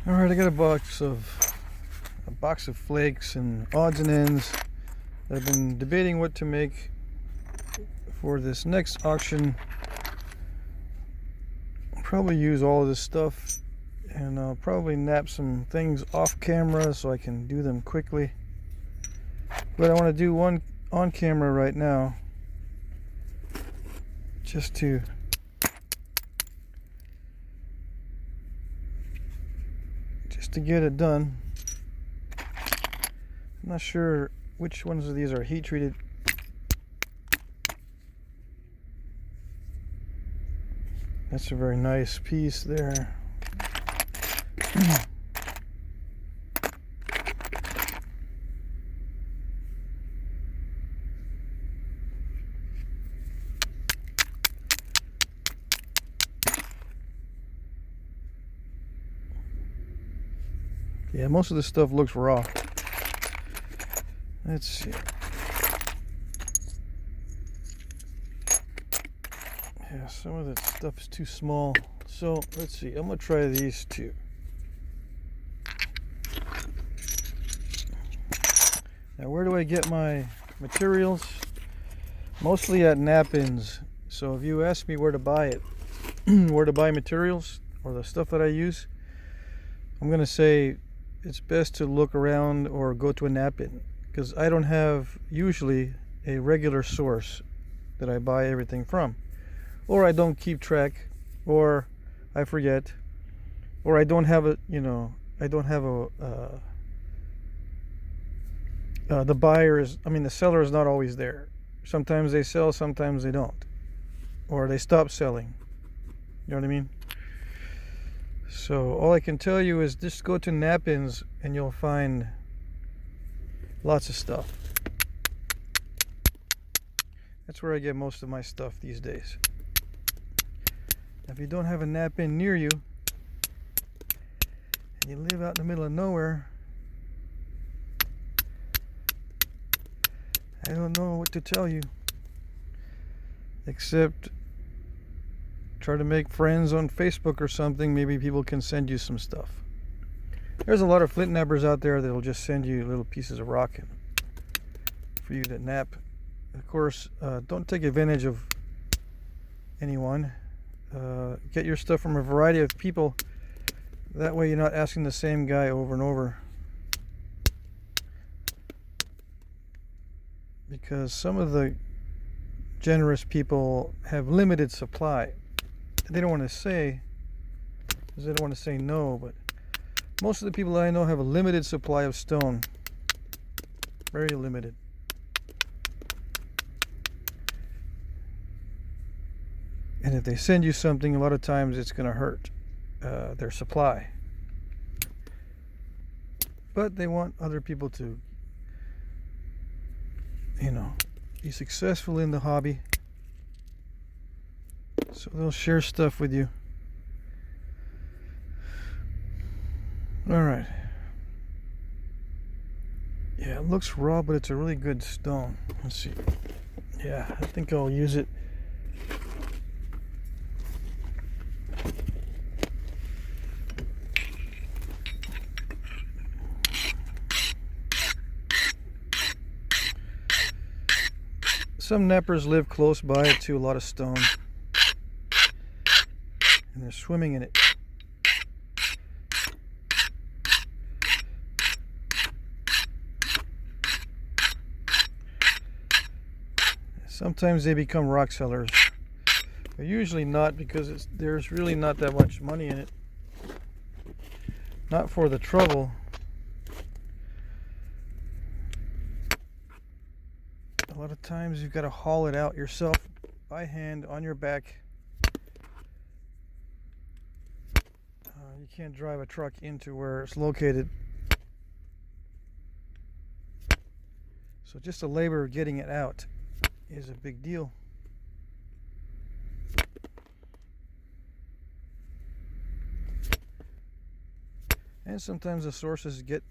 Alright, I got a box of flakes and odds and ends. I've been debating what to make for this next auction. I'll probably use all of this stuff, and I'll probably nap some things off camera so I can do them quickly. But I want to do one on camera right now, just to get it done. I'm not sure which ones of these are heat treated. That's a very nice piece there. Yeah, most of this stuff looks raw. Let's see. Yeah, some of that stuff is too small. So let's see. I'm gonna try these two. Now, where do I get my materials? Mostly at Knappers. So if you ask me where to buy it, where to buy materials or the stuff that I use, I'm gonna say it's best to look around or go to a Knappers, because I don't have usually a regular source that I buy everything from, or I don't keep track, or I forget, or I don't have a the seller is not always there. Sometimes they sell, sometimes they don't, or they stop selling. You know what I mean? So all I can tell you is just go to Knappers and you'll find lots of stuff. That's where I get most of my stuff these days. If you don't have a Knappers near you and you live out in the middle of nowhere, I don't know what to tell you, except try to make friends on Facebook or something. Maybe people can send you some stuff. There's a lot of flint knappers out there that'll just send you little pieces of rock for you to nap. Of course, don't take advantage of anyone. Get your stuff from a variety of people. That way you're not asking the same guy over and over. Because some of the generous people have limited supply. They don't want to say, because they don't want to say no, but most of the people that I know have a limited supply of stone. Very limited. And if they send you something, a lot of times it's going to hurt their supply. But they want other people to, be successful in the hobby. So they'll share stuff with you. Alright. Yeah, it looks raw, but it's a really good stone. Let's see. Yeah, I think I'll use it. Some knappers live close by to a lot of stone, and they're swimming in it. Sometimes they become rock sellers, but usually not, because there's really not that much money in it. Not for the trouble. A lot of times you've got to haul it out yourself by hand on your back. You can't drive a truck into where it's located. So just the labor of getting it out is a big deal. And sometimes the sources get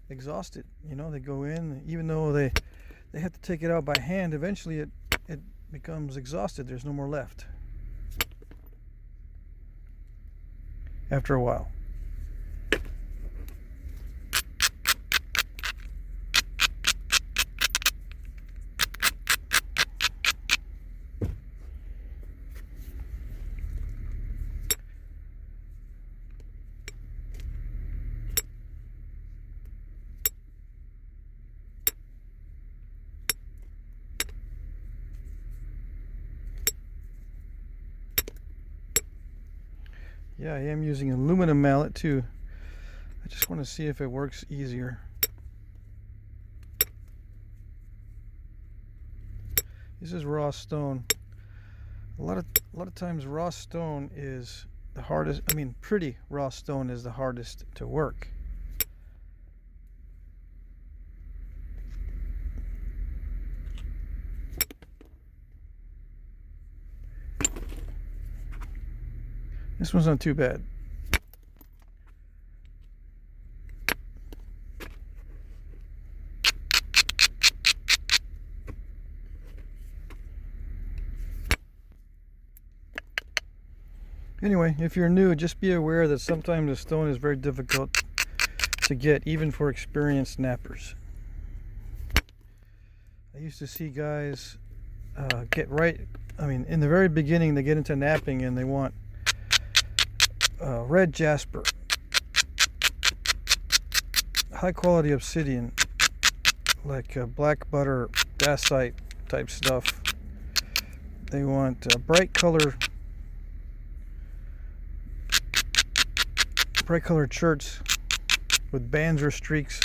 exhausted. They go in, even though they have to take it out by hand. Eventually it becomes exhausted. There's no more left after a while. Yeah, I am using an aluminum mallet too. I just want to see if it works easier. This is raw stone. A lot of times raw stone is the hardest. I mean, pretty raw stone is the hardest to work. This one's not too bad. Anyway, if you're new, just be aware that sometimes the stone is very difficult to get, even for experienced knappers. I used to see guys in the very beginning they get into knapping and they want red jasper, high quality obsidian, like black butter, dacite type stuff. They want bright colored shirts with bands or streaks.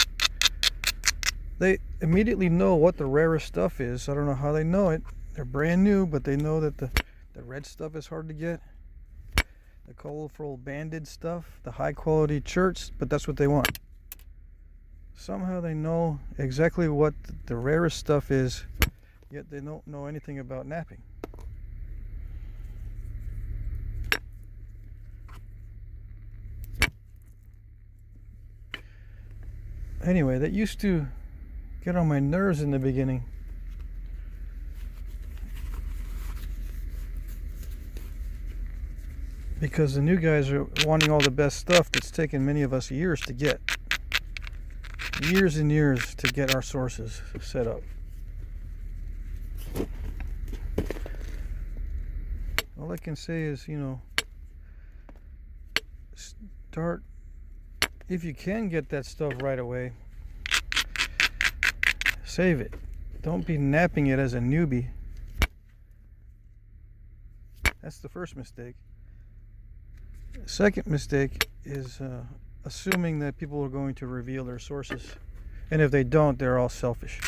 They immediately know what the rarest stuff is. I don't know how they know it. They're brand new, but they know that the red stuff is hard to get. The colorful banded stuff, the high quality shirts, but that's what they want. Somehow they know exactly what the rarest stuff is, yet they don't know anything about knapping. Anyway, that used to get on my nerves in the beginning. Because the new guys are wanting all the best stuff that's taken many of us years to get. Years and years to get our sources set up. All I can say is, start, if you can get that stuff right away, save it. Don't be napping it as a newbie. That's the first mistake. The second mistake is assuming that people are going to reveal their sources. And if they don't, they're all selfish.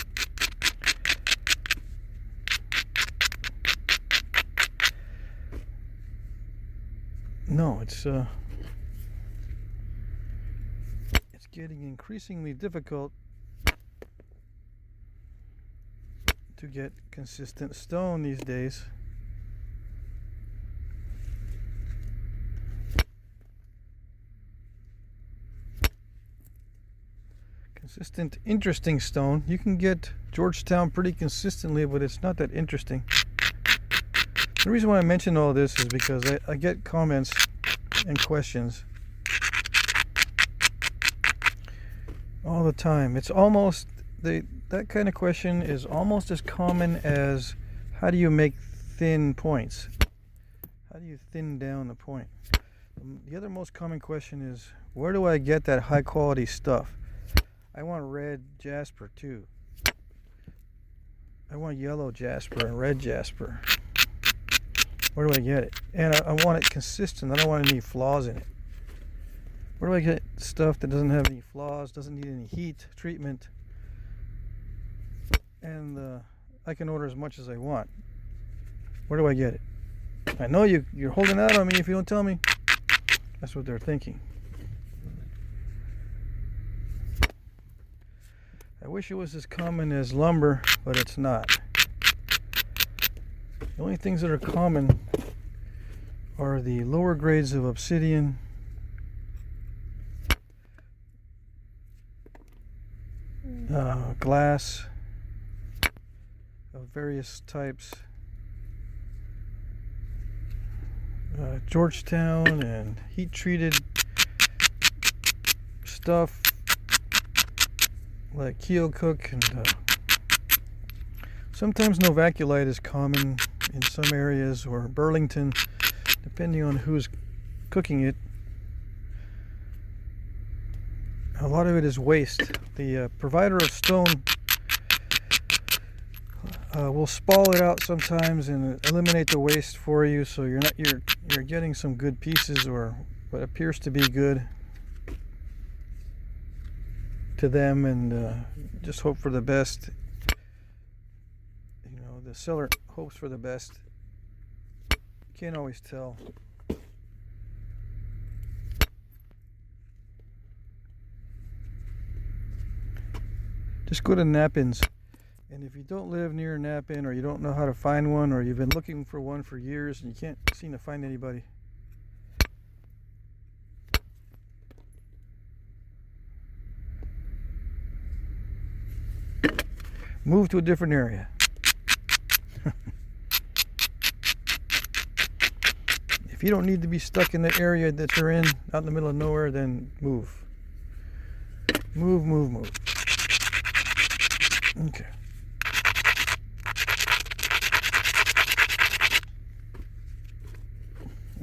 No, it's getting increasingly difficult to get consistent stone these days. Consistent, interesting stone. You can get Georgetown pretty consistently, but it's not that interesting. The reason why I mention all this is because I get comments and questions all the time. It's almost that kind of question is almost as common as how do you make thin points? How do you thin down the point? The other most common question is, where do I get that high quality stuff? I want red jasper too. I want yellow jasper and red jasper. Where do I get it? And I want it consistent. I don't want any flaws in it. Where do I get stuff that doesn't have any flaws, doesn't need any heat treatment, and I can order as much as I want? Where do I get it? I know you're holding out on me if you don't tell me. That's what they're thinking. I wish it was as common as lumber, but it's not. The only things that are common are the lower grades of obsidian, glass of various types, Georgetown, and heat treated stuff like Keokuk, and sometimes novaculite is common in some areas, or Burlington, depending on who's cooking it. A lot of it is waste. The provider of stone will spall it out sometimes and eliminate the waste for you, so you're getting some good pieces, or but appears to be good to them, and just hope for the best. You know, the seller hopes for the best. Can't always tell. Just go to Knappins, and if you don't live near a Knappin, or you don't know how to find one, or you've been looking for one for years and you can't seem to find anybody, move to a different area. If you don't need to be stuck in the area that you're in, out in the middle of nowhere, then move. Move, move, move. Okay.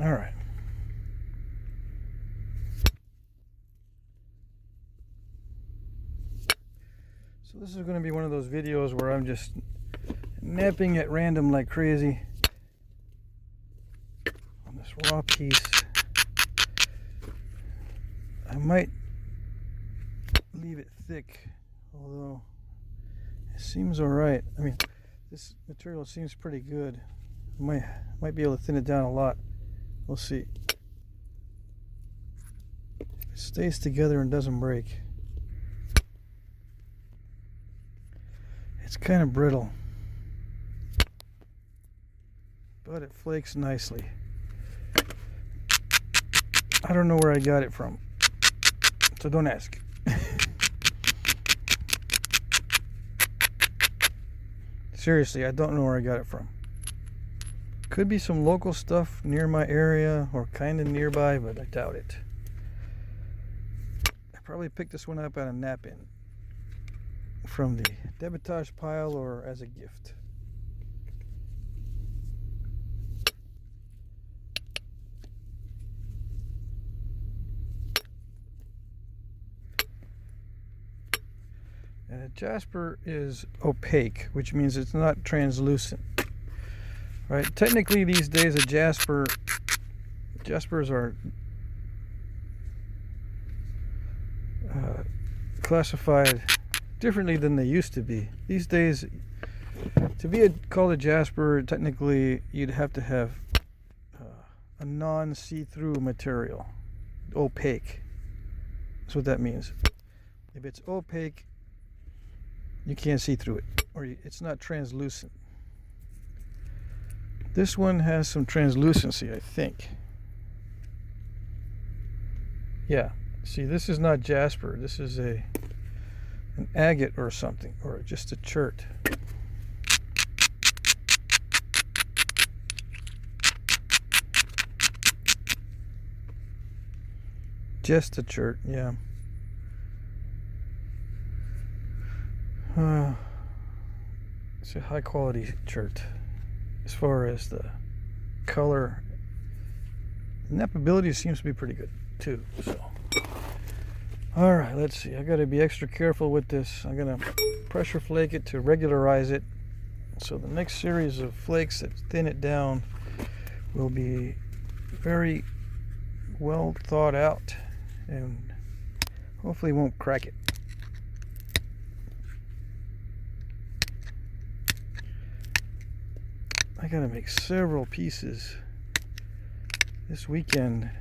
All right. So this is going to be one of those videos where I'm just napping at random like crazy on this raw piece. I might leave it thick, although it seems all right. I mean, this material seems pretty good. I might be able to thin it down a lot. We'll see. If it stays together and doesn't break. It's kind of brittle, but it flakes nicely. I don't know where I got it from, so don't ask. Seriously, I don't know where I got it from. Could be some local stuff near my area or kind of nearby, but I doubt it. I probably picked this one up at a Knappin from the debitage pile or as a gift. And a jasper is opaque, which means it's not translucent. Right? Technically these days jaspers are classified differently than they used to be. These days, to be called a jasper, technically you'd have to have a non-see-through material. Opaque. That's what that means. If it's opaque, you can't see through it, or it's not translucent. This one has some translucency, I think. Yeah. See, this is not jasper. This is an agate or something, or just a chert. Just a chert, yeah. It's a high quality chert as far as the color. Nappability seems to be pretty good too. So, all right, let's see. I got to be extra careful with this. I'm gonna pressure flake it to regularize it. So the next series of flakes that thin it down will be very well thought out and hopefully won't crack it. I gotta make several pieces this weekend.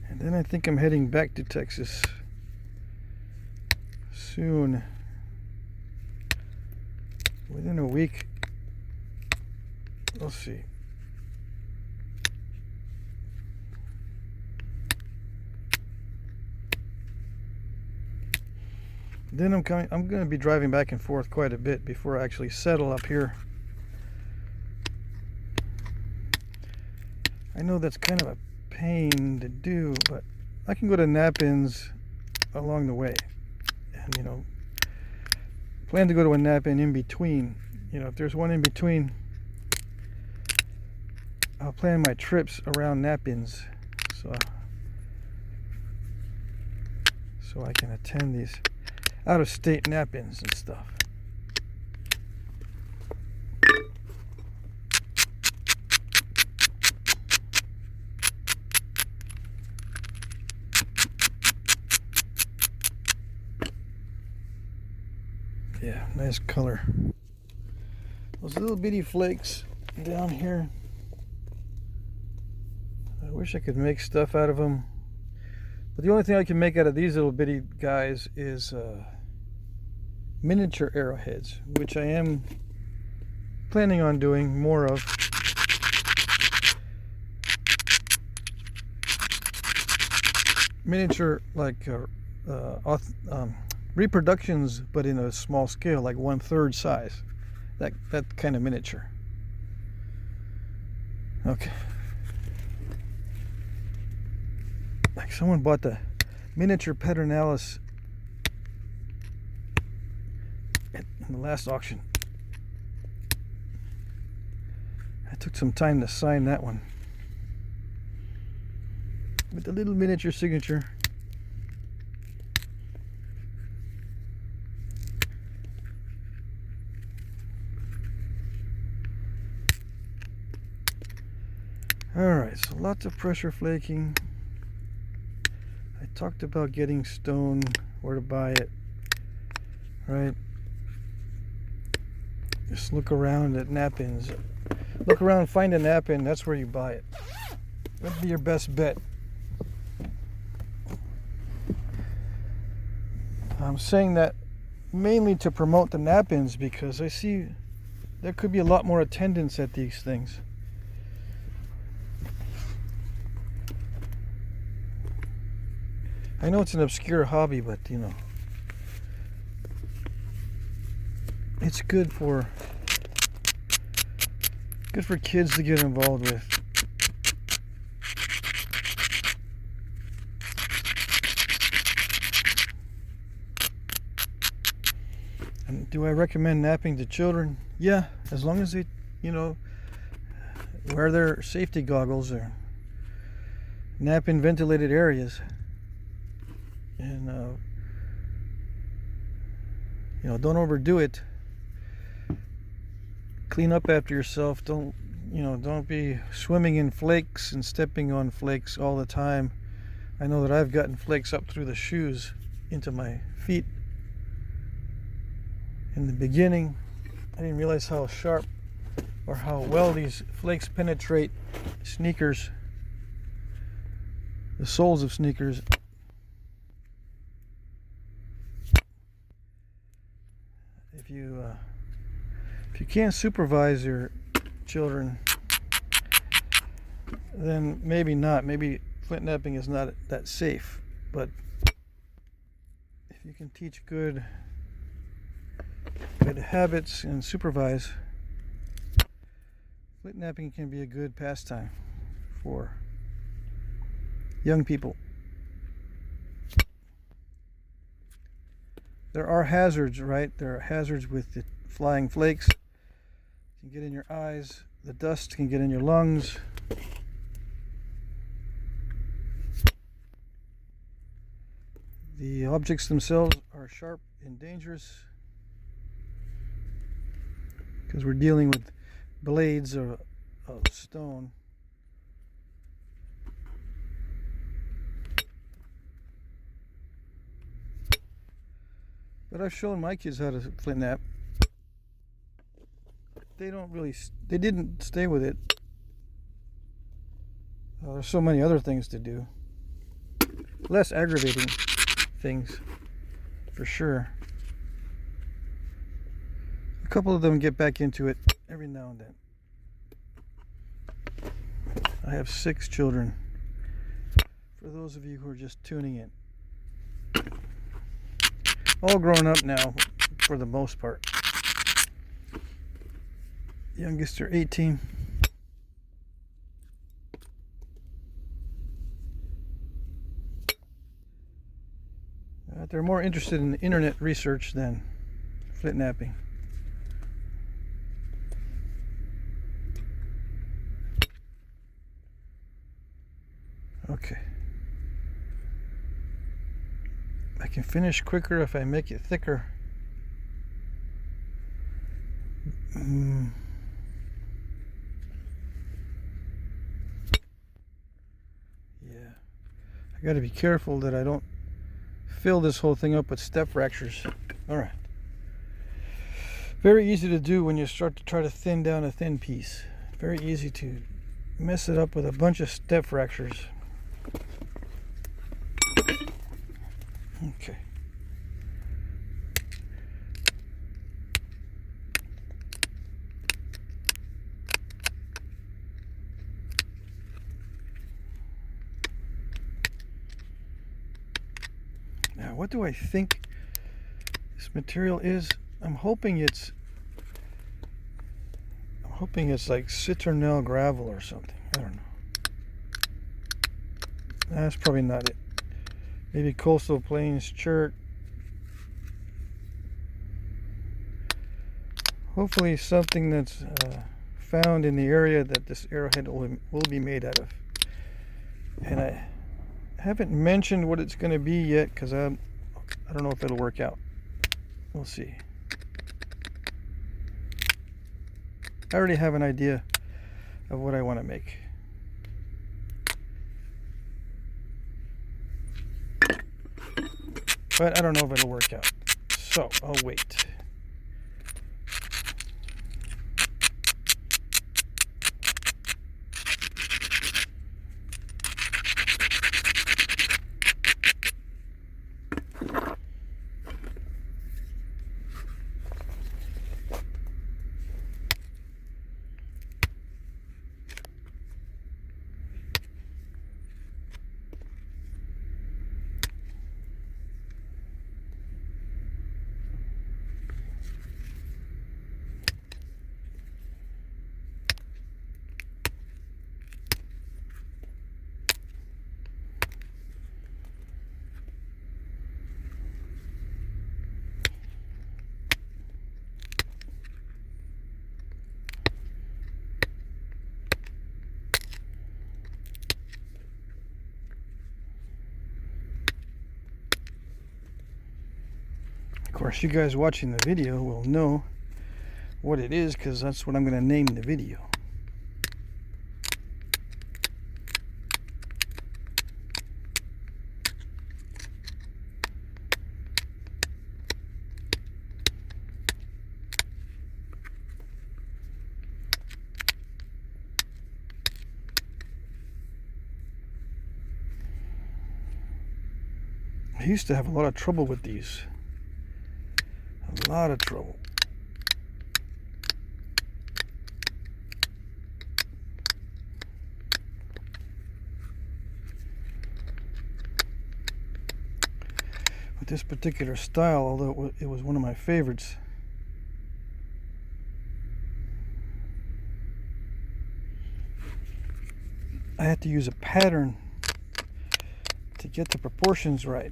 And then I think I'm heading back to Texas soon. Within a week. We'll see. Then I'm going to be driving back and forth quite a bit before I actually settle up here. I know that's kind of a pain to do, but I can go to Knappins along the way, and plan to go to a Knappin in between. If there's one in between, I'll plan my trips around Knappins. so I can attend these out-of-state nap-ins and stuff. Yeah, nice color. Those little bitty flakes down here, I wish I could make stuff out of them, but the only thing I can make out of these little bitty guys is miniature arrowheads, which I am planning on doing more of. Miniature, like reproductions, but in a small scale, like 1/3 size. That kind of miniature. Okay. Like someone bought the miniature Paternalis in the last auction. I took some time to sign that one with the little miniature signature. Alright, so lots of pressure flaking. I talked about getting stone, where to buy it, right? Just look around at nap-ins. Look around, find a nap-in, that's where you buy it. That'd be your best bet. I'm saying that mainly to promote the nap-ins because I see there could be a lot more attendance at these things. I know it's an obscure hobby, but you know, it's good for kids to get involved with. And do I recommend napping to children? Yeah, as long as they, you know, wear their safety goggles or nap in ventilated areas. And you know, don't overdo it. Clean up after yourself. Don't be swimming in flakes and stepping on flakes all the time. I know that I've gotten flakes up through the shoes into my feet in the beginning. I didn't realize how sharp or how well these flakes penetrate sneakers, the soles of sneakers. If you can't supervise your children, then maybe not. Maybe flint napping is not that safe. But if you can teach good habits and supervise, flint napping can be a good pastime for young people. There are hazards, right? There are hazards with the flying flakes. It can get in your eyes. The dust can get in your lungs. The objects themselves are sharp and dangerous because we're dealing with blades of stone. But I've shown my kids how to flint nap. They didn't stay with it. There's so many other things to do. Less aggravating things, for sure. A couple of them get back into it every now and then. I have 6 children, for those of you who are just tuning in. All grown up now, for the most part. Youngest are 18. They're more interested in internet research than flint napping. Okay. I can finish quicker if I make it thicker. Yeah, I got to be careful that I don't fill this whole thing up with step fractures. All right. Very easy to do when you start to try to thin down a thin piece. Very easy to mess it up with a bunch of step fractures. Okay. Now, what do I think this material is? I'm hoping it's like citronelle gravel or something. I don't know. That's probably not it. Maybe coastal plains chert. Hopefully something that's found in the area that this arrowhead will be made out of. And I haven't mentioned what it's going to be yet because I don't know if it'll work out. We'll see. I already have an idea of what I want to make. But I don't know if it'll work out. So I'll wait. Of course, you guys watching the video will know what it is because that's what I'm going to name the video. I used to have a lot of trouble with these. A lot of trouble. With this particular style, although it was one of my favorites. I had to use a pattern to get the proportions right.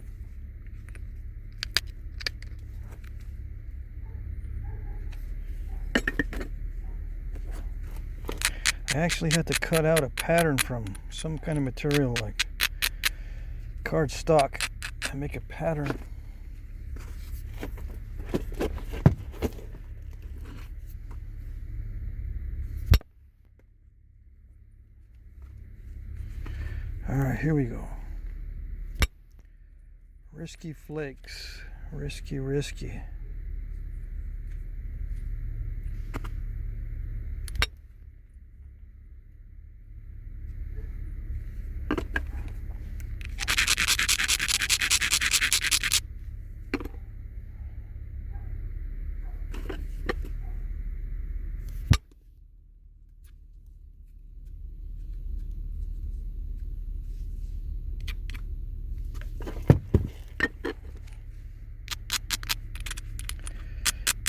I actually had to cut out a pattern from some kind of material like cardstock to make a pattern. All right, here we go. Risky flakes. Risky, risky.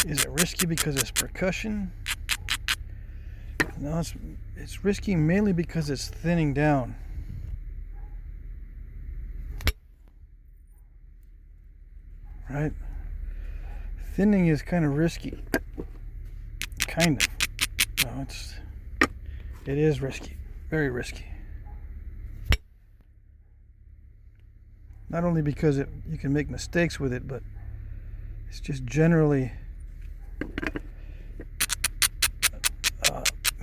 Is it risky because it's percussion? No, it's risky mainly because it's thinning down. Right? Thinning is kind of risky. Kind of. No, it is risky. Very risky. Not only because you can make mistakes with it, but it's just generally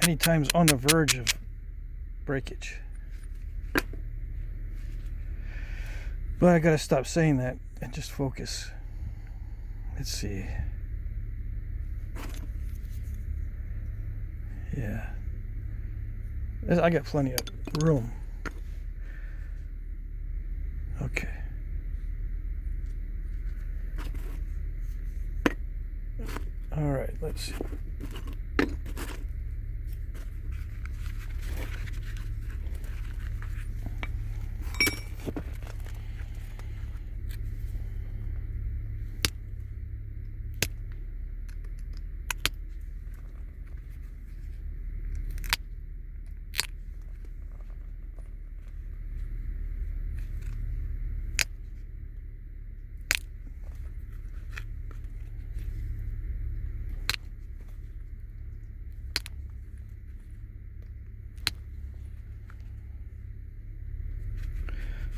many times on the verge of breakage. But I gotta stop saying that and just focus. Let's see. Yeah. I got plenty of room. Okay. All right, let's see.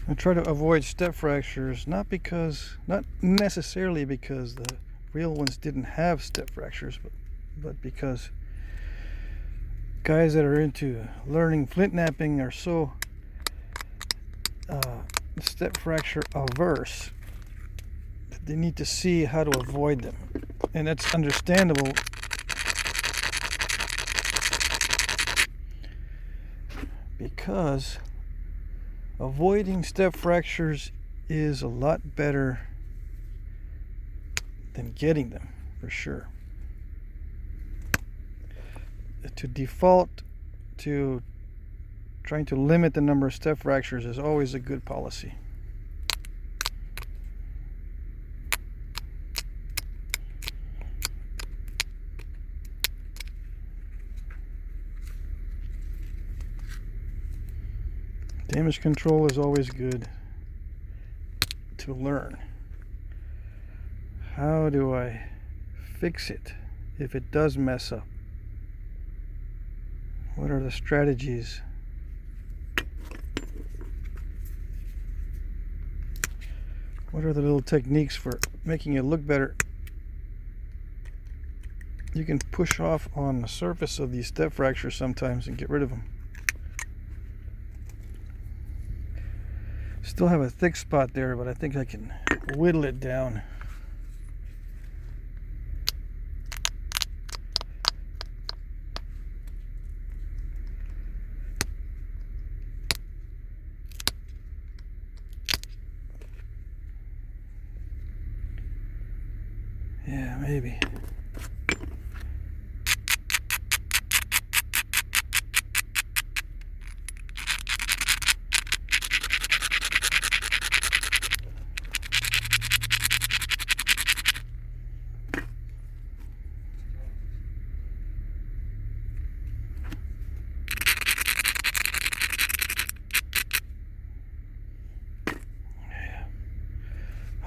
I try to avoid step fractures, not necessarily because the real ones didn't have step fractures, but because guys that are into learning flint knapping are so step fracture averse that they need to see how to avoid them, and that's understandable. Because avoiding step fractures is a lot better than getting them, for sure. To default to trying to limit the number of step fractures is always a good policy. Damage control is always good to learn. How do I fix it if it does mess up? What are the strategies? What are the little techniques for making it look better? You can push off on the surface of these step fractures sometimes and get rid of them. Still have a thick spot there, but I think I can whittle it down. Yeah, maybe.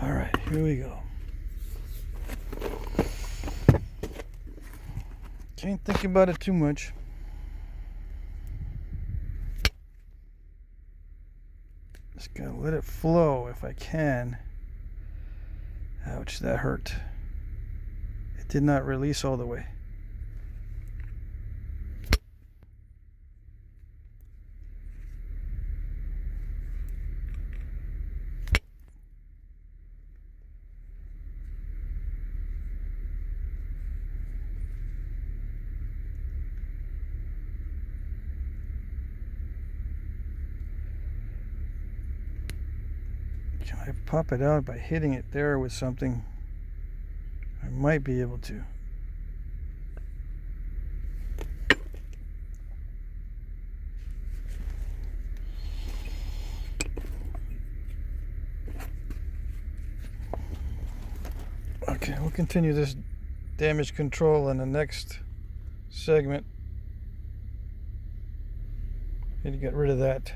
All right, here we go. Can't think about it too much. Just gotta let it flow if I can. Ouch, that hurt. It did not release all the way. Can I pop it out by hitting it there with something? I might be able to. Okay, we'll continue this damage control in the next segment. Need to get rid of that.